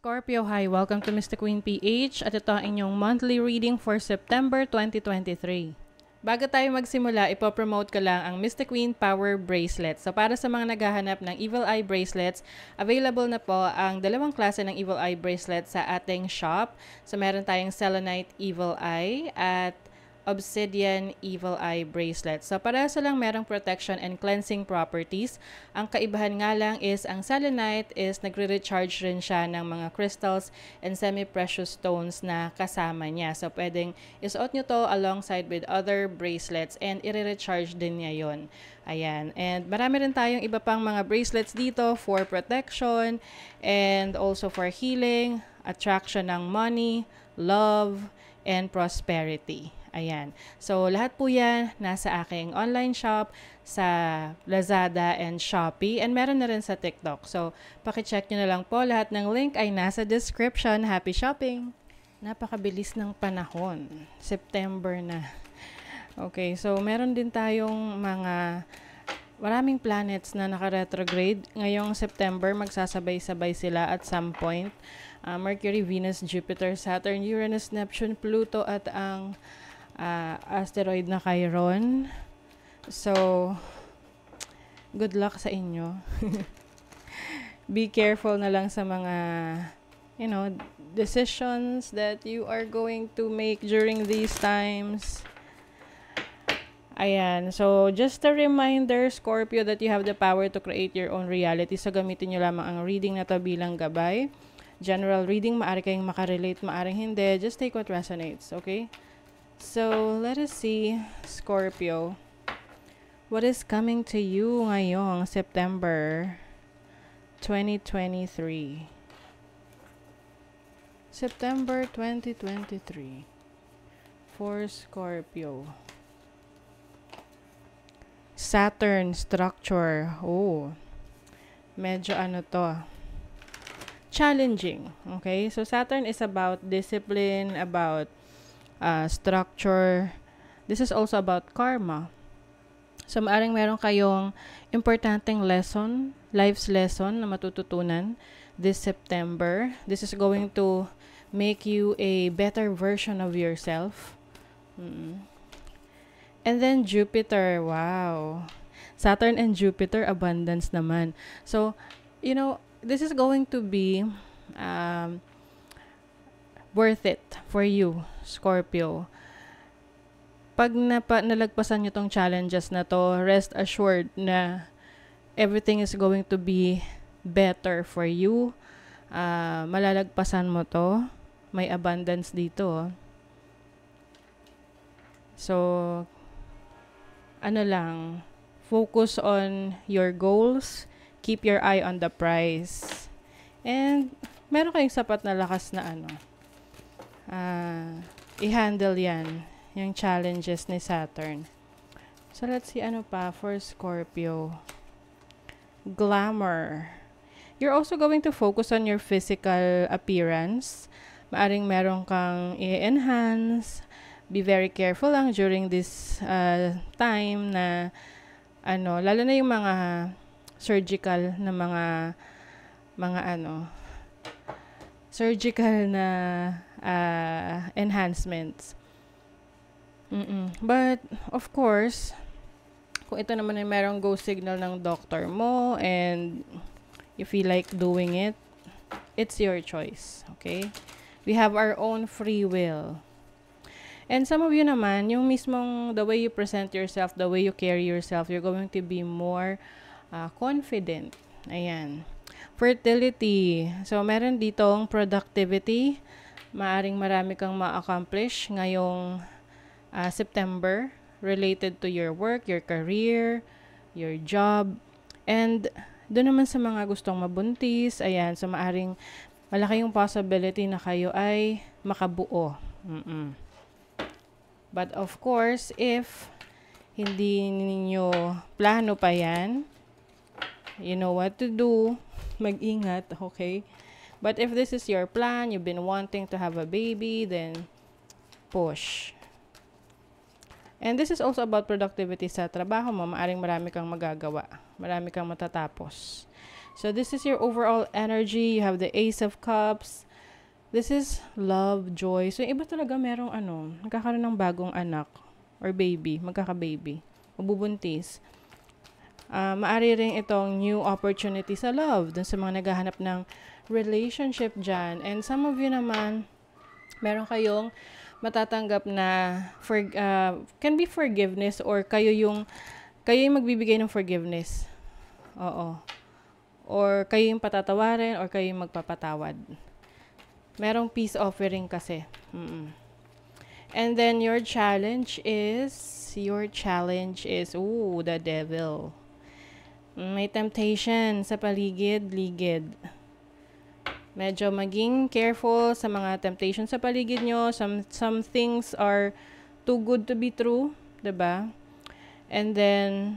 Scorpio, hi! Welcome to Mr. Queen PH at ito ang inyong monthly reading for September 2023. Bago tayo magsimula, ipopromote ko lang ang Mr. Queen Power Bracelet. So para sa mga naghahanap ng Evil Eye Bracelets, available na po ang dalawang klase ng Evil Eye Bracelet sa ating shop. So meron tayong Selenite Evil Eye at Obsidian Evil Eye Bracelet. So parehas lang merong protection and cleansing properties. Ang kaibahan nga lang is ang selenite is nagre-recharge rin siya ng mga crystals and semi-precious stones na kasama niya. So pwedeng isuot nyo to alongside with other bracelets and i-recharge din niya yon. Ayan. And marami rin tayong iba pang mga bracelets dito for protection and also for healing, attraction ng money, love, and prosperity. Ayan. So, lahat po yan nasa aking online shop sa Lazada and Shopee. And meron na rin sa TikTok. So, pakicheck nyo na lang po. Lahat ng link ay nasa description. Happy shopping! Napakabilis ng panahon. September na. Okay. So, meron din tayong maraming planets na naka-retrograde. Ngayong September, magsasabay-sabay sila at some point. Mercury, Venus, Jupiter, Saturn, Uranus, Neptune, Pluto, at ang asteroid na Chiron. So, good luck sa inyo. Be careful na lang sa mga, decisions that you are going to make during these times. Ayan. So, just a reminder, Scorpio, that you have the power to create your own reality. So, gamitin nyo lamang ang reading na to bilang gabay. General reading, maaari kayong makarelate, maaring hindi. Just take what resonates, okay? So, let us see, Scorpio. What is coming to you ngayong September 2023? September 2023 for Scorpio. Saturn structure. Oh, medyo to. Challenging. Okay? So, Saturn is about discipline, about structure. This is also about karma. So, maaring meron kayong importanteng lesson, life's lesson na matututunan this September. This is going to make you a better version of yourself. And then Jupiter, wow. Saturn and Jupiter, abundance naman. So, this is going to be worth it for you, Scorpio. Pag nalagpasan nyo tong challenges na to, rest assured na everything is going to be better for you. Malalagpasan mo to. May abundance dito. So, focus on your goals. Keep your eye on the prize. And, meron kayong sapat na lakas na i-handle yan, yung challenges ni Saturn. So, let's see pa for Scorpio. Glamour. You're also going to focus on your physical appearance. Maaring meron kang i-enhance. Be very careful lang during this time na, lalo na yung mga surgical na surgical na enhancements. But, of course, kung ito naman ay merong go signal ng doctor mo and you feel like doing it, it's your choice. Okay? We have our own free will. And some of you naman, yung mismong the way you present yourself, the way you carry yourself, you're going to be more confident. Ayan. Fertility. So, meron ditong productivity. Maaring marami kang ma-accomplish ngayong September related to your work, your career, your job. And doon naman sa mga gustong mabuntis, ayan, so maaring malaki yung possibility na kayo ay makabuo. But of course, if hindi ninyo plano pa yan, you know what to do. Mag-ingat, okay? But if this is your plan, you've been wanting to have a baby, then push. And this is also about productivity sa trabaho mo. Maaring marami kang magagawa. Marami kang matatapos. So this is your overall energy. You have the Ace of Cups. This is love, joy. So iba talaga merong nagkakaroon ng bagong anak or baby, magkaka-baby, mabubuntis. Maari rin itong new opportunity sa love dun sa mga naghahanap ng relationship dyan. And some of you naman, meron kayong matatanggap na can be forgiveness or kayo yung magbibigay ng forgiveness. Oo. Or kayo yung patatawarin or kayo yung magpapatawad. Merong peace offering kasi. And then your challenge is the devil. May temptation sa paligid-ligid. Medyo maging careful sa mga temptation sa paligid nyo. Some things are too good to be true, 'di ba? And then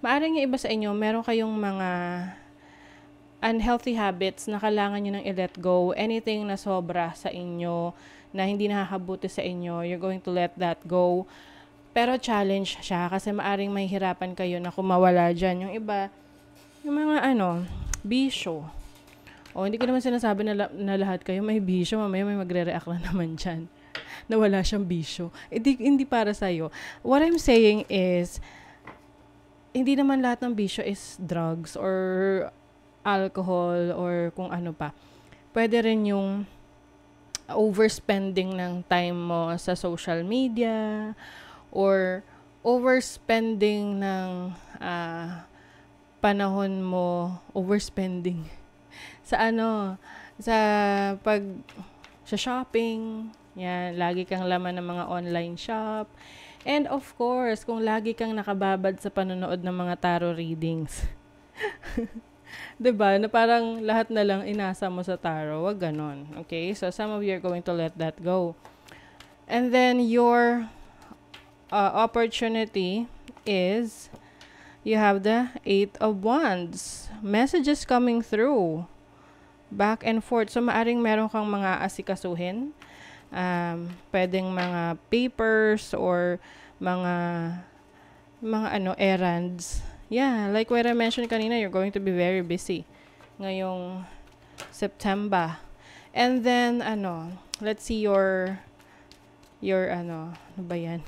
maaring yung iba sa inyo, meron kayong mga unhealthy habits na kailangan nyo nang i-let go. Anything na sobra sa inyo, na hindi nakakabuti sa inyo, you're going to let that go. Pero challenge siya kasi maaring mahihirapan kayo na kumawala dyan. Yung iba, yung mga bisyo. Hindi ko naman sinasabi na lahat kayo may bisyo. Mamaya may magre-react na naman dyan na wala siyang bisyo. Hindi para sa'yo. What I'm saying is, hindi naman lahat ng bisyo is drugs or alcohol or kung ano pa. Pwede rin yung overspending ng time mo sa social media or overspending ng panahon mo, overspending sa sa shopping. Yan, lagi kang laman ng mga online shop. And of course, kung lagi kang nakababad sa panonood ng mga tarot readings. 'Diba? Na parang lahat na lang inasa mo sa tarot. Wag ganon. Okay? So, some of you are going to let that go. And then, your opportunity is, you have the 8 of Wands. Messages coming through. Back and forth. So, maaring meron kang mga asikasuhin. Pwedeng mga papers or mga errands. Yeah, like what I mentioned kanina, you're going to be very busy ngayong September. And then, let's see your ano ba yan?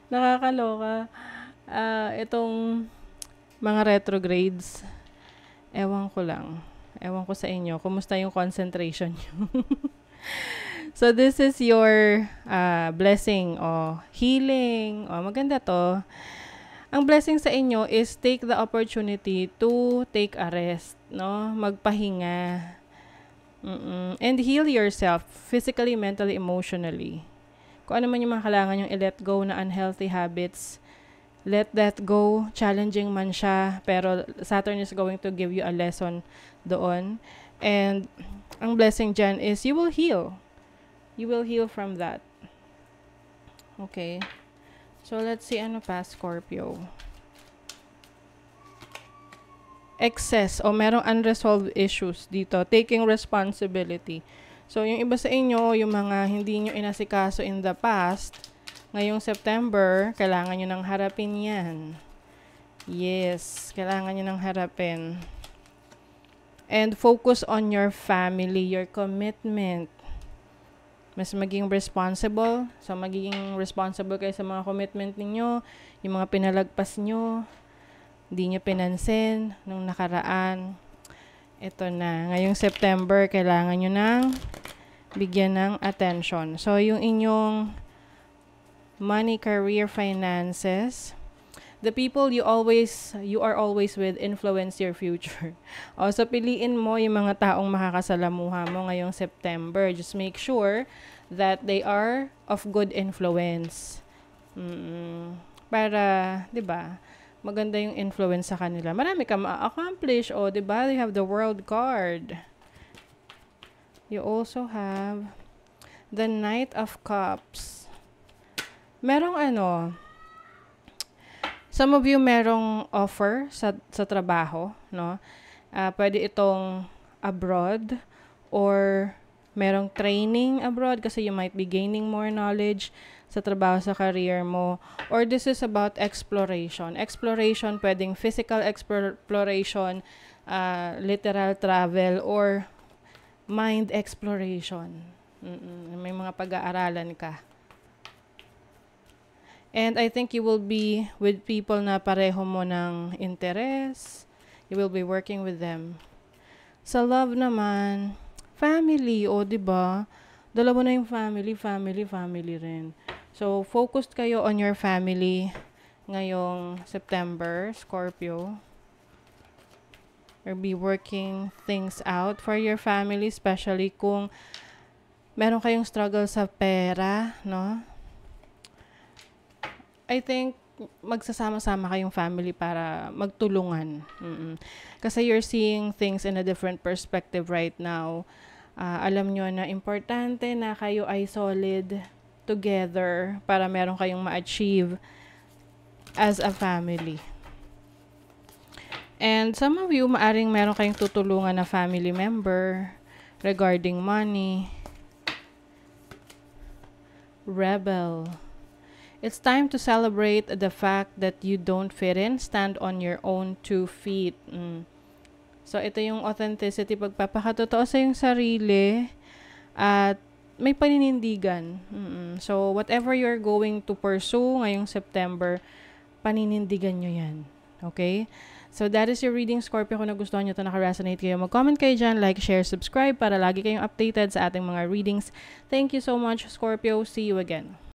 Nakakaloka. Itong mga retrogrades, ewan ko sa inyo, kumusta yung concentration nyo? So, this is your blessing o healing. Maganda to. Ang blessing sa inyo is take the opportunity to take a rest, no? Magpahinga. And heal yourself physically, mentally, emotionally. Kung ano man yung mga kailangan yung i-let go na unhealthy habits, let that go. Challenging man siya, pero Saturn is going to give you a lesson doon. And ang blessing dyan is you will heal. You will heal from that. Okay. So, let's see ano pa, Scorpio. Excess o merong unresolved issues dito. Taking responsibility. So, yung iba sa inyo, yung mga hindi nyo inasikaso in the past, ngayong September, kailangan nyo nang harapin yan. Yes, kailangan nyo nang harapin. And focus on your family, your commitment. Mas maging responsible. So, magiging responsible kayo sa mga commitment ninyo, yung mga pinalagpas nyo, hindi nyo pinansin nung nakaraan. Ito na. Ngayong September, kailangan nyo nang bigyan ng attention. So, yung inyong money, career, finances, the people you are always with influence your future. So, piliin mo yung mga taong makakasalamuha mo ngayong September. Just make sure that they are of good influence. Para, di ba, maganda yung influence sa kanila. Marami ka ma-accomplish. Di ba? You have the World card. You also have the Knight of Cups. Merong some of you merong offer sa trabaho, no? Pwede itong abroad or merong training abroad kasi you might be gaining more knowledge sa trabaho, sa career mo. Or this is about exploration. Exploration, pwedeng physical exploration, literal travel, or mind exploration. May mga pag-aaralan ka. And I think you will be with people na pareho mo ng interes. You will be working with them. Sa love naman, family, o diba? Dalawa na yung family rin. So, focused kayo on your family ngayong September, Scorpio. Or be working things out for your family, especially kung meron kayong struggle sa pera, no? I think magsasama-sama kayong family para magtulungan. Kasi you're seeing things in a different perspective right now. Alam nyo na importante na kayo ay solid together para meron kayong ma-achieve as a family. And some of you, maaring meron kayong tutulungan na family member regarding money. Rebel. It's time to celebrate the fact that you don't fit in. Stand on your own 2 feet. So, ito yung authenticity. Pagpapakatotoo sa yung sarili at may paninindigan. So, whatever you're going to pursue ngayong September, paninindigan nyo yan. Okay? So, that is your reading, Scorpio. Kung nagustuhan nyo ito, naka-resonate kayo, mag-comment kayo dyan, like, share, subscribe para lagi kayong updated sa ating mga readings. Thank you so much, Scorpio. See you again.